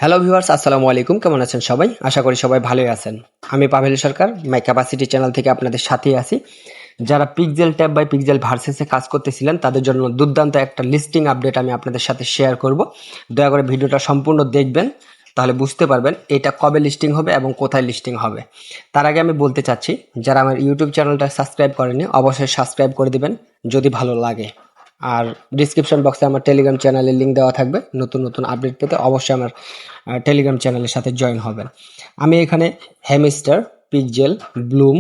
Hello viewers, আসসালামু আলাইকুম। কেমন আছেন সবাই? আশা করি সবাই ভালোই আছেন। আমি পাভেল সরকার, মাই ক্যাপাসিটি চ্যানেল থেকে আপনাদের সাথেই আছি। যারা পিক্সেল ট্যাব বাই পিক্সেল ভার্সেসে কাজ করতেছিলেন তাদের জন্য দুর্দান্ত একটা লিস্টিং আপডেট আমি আপনাদের সাথে শেয়ার করব। দয়া করে ভিডিওটা সম্পূর্ণ দেখবেন, তাহলে বুঝতে পারবেন এটা কবে লিস্টিং হবে এবং কোথায় লিস্টিং হবে। তার আগে আমি বলতে চাচ্ছি, যারা আমার ইউটিউব চ্যানেলটা সাবস্ক্রাইব করেনি অবশ্যই সাবস্ক্রাইব করে দিবেন যদি ভালো লাগে। আর ডিসক্রিপশন বক্সে আমার টেলিগ্রাম চ্যানেলের লিঙ্ক দেওয়া থাকবে। নতুন নতুন আপডেট পেতে অবশ্যই আমার টেলিগ্রাম চ্যানেলের সাথে জয়েন হবেন। আমি এখানে হ্যামস্টার, পিক্সেল, ব্লুম,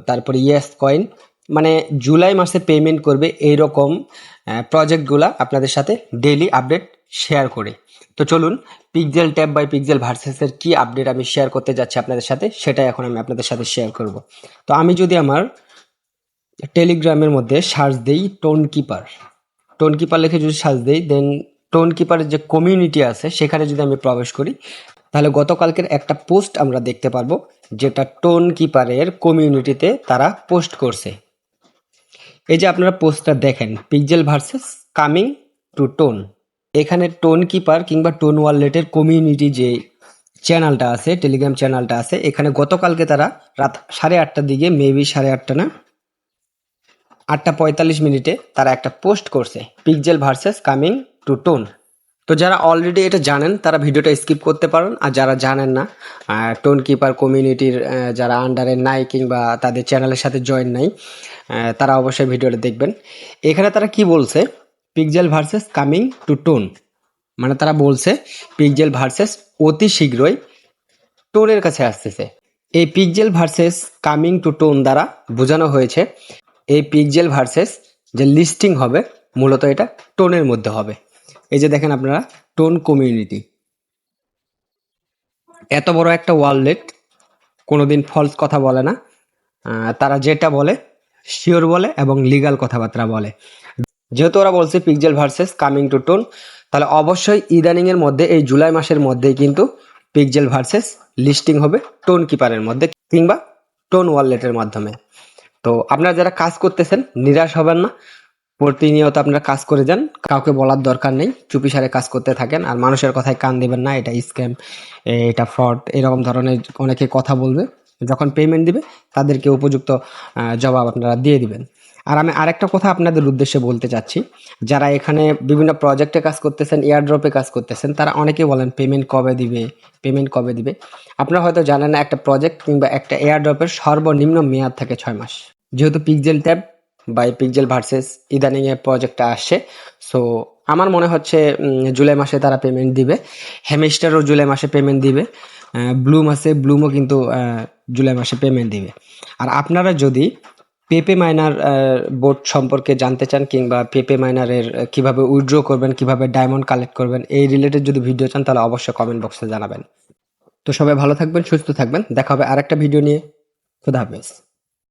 তারপরে ইয়েস কয়েন, মানে জুলাই মাসে পেমেন্ট করবে এইরকম প্রজেক্টগুলা আপনাদের সাথে ডেইলি আপডেট শেয়ার করে। তো চলুন, পিক্সেল ট্যাব বাই পিক্সেল ভার্সেসের কি আপডেট আমি শেয়ার করতে যাচ্ছি আপনাদের সাথে, সেটাই এখন আমি আপনাদের সাথে শেয়ার করব। তো আমি যদি আমার টেলিগ্রামের মধ্যে সার্চ দেই টোন কিপার লিখে যদি সার্চ দেই, দেন টোন কিপারের যে কমিউনিটি আছে সেখানে যদি আমি প্রবেশ করি, তাহলে গতকালকের একটা পোস্ট আমরা দেখতে পারবো, যেটা টোন কিপারের কমিউনিটিতে তারা পোস্ট করছে। এই যে আপনারা পোস্টটা দেখেন, pixel versus coming to tone. এখানে টোন কিপার কিংবা টোন ওয়ালেটের কমিউনিটি যে চ্যানেলটা আছে, টেলিগ্রাম চ্যানেলটা আছে, এখানে গতকালকে তারা রাত 8:30টার দিকে, মেবি 8:30 না, 8:45 তারা একটা পোস্ট করছে, pixel versus coming to tone. তো যারা অলরেডি এটা জানেন তারা ভিডিওটা স্কিপ করতে পারেন, আর যারা জানেন না, টোন কিপার কমিউনিটির যারা আন্ডারে নাই কিংবা তাদের চ্যানেলের সাথে জয়েন নাই, তারা অবশ্যই ভিডিওটা দেখবেন। এখানে তারা কি বলছে, pixel versus coming to tone, মানে তারা বলছে পিক্সেল ভার্সেস অতি শীঘ্রই টোনের কাছে আসতেছে। এই pixel versus coming to tone দ্বারা বোঝানো হয়েছে এই পিক্সেল ভার্সেস যে লিস্টিং হবে মূলত এটা টোনের মধ্যে হবে। এই যে দেখেন আপনারা, টোন কমিউনিটি, এত বড় একটা ওয়ালেট কোনোদিন ফলস কথা বলে না। তারা যেটা বলে শিওর বলে এবং লিগাল কথাবার্তা বলে। যেহেতু ওরা বলছে pixel versus coming to tone, তাহলে অবশ্যই ইদানিং এর মধ্যে, এই জুলাই মাসের মধ্যেই কিন্তু পিক্সেল ভার্সেস লিস্টিং হবে টোন কিপারের মধ্যে কিংবা টোন ওয়ালেটের মাধ্যমে। তো আপনারা যারা কাজ করতেছেন নিরাশ হবেন না, প্রতিনিয়ত আপনারা কাজ করে যান, কাউকে বলার দরকার নেই, চুপিসারে কাজ করতে থাকেন, আর মানুষের কথায় কান দিবেন না। এটা স্ক্যাম, এটা ফ্রড, এরকম ধরনের অনেকে কথা বলবে। যখন পেমেন্ট দিবে তাদেরকে উপযুক্ত জবাব আপনারা দিয়ে দিবেন। আর আমি আরেকটা কথা আপনাদের উদ্দেশ্যে বলতে চাচ্ছি, যারা এখানে বিভিন্ন প্রজেক্টে কাজ করতেছেন, এয়ারড্রপে কাজ করতেছেন, তারা অনেকেই বলেন পেমেন্ট কবে দিবে, পেমেন্ট কবে দিবে। আপনারা হয়তো জানেন না, একটা প্রজেক্ট কিংবা একটা এয়ারড্রপের সর্বনিম্ন মেয়াদ থাকে 6 মাস। যেহেতু Pixel tab by Pixel versus ইদানিং এর প্রজেক্টটা আসছে, সো আমার মনে হচ্ছে জুলাই মাসে তারা পেমেন্ট দিবে। হ্যামস্টারও জুলাই মাসে পেমেন্ট দিবে। ব্লুম আছে, ব্লুমও কিন্তু জুলাই মাসে পেমেন্ট দিবে। আর আপনারা যদি পেপে মাইনার বোর্ড সম্পর্কে জানতে চান কিংবা পেপে মাইনারের কিভাবে উইথড্র করবেন, কিভাবে ডায়মন্ড কালেক্ট করবেন, এই রিলেটেড যদি ভিডিও চান তাহলে অবশ্যই কমেন্ট বক্সে জানাবেন। তো সবাই ভালো থাকবেন, সুস্থ থাকবেন, দেখা হবে আরেকটা ভিডিও নিয়ে। খুদা হাফেজ।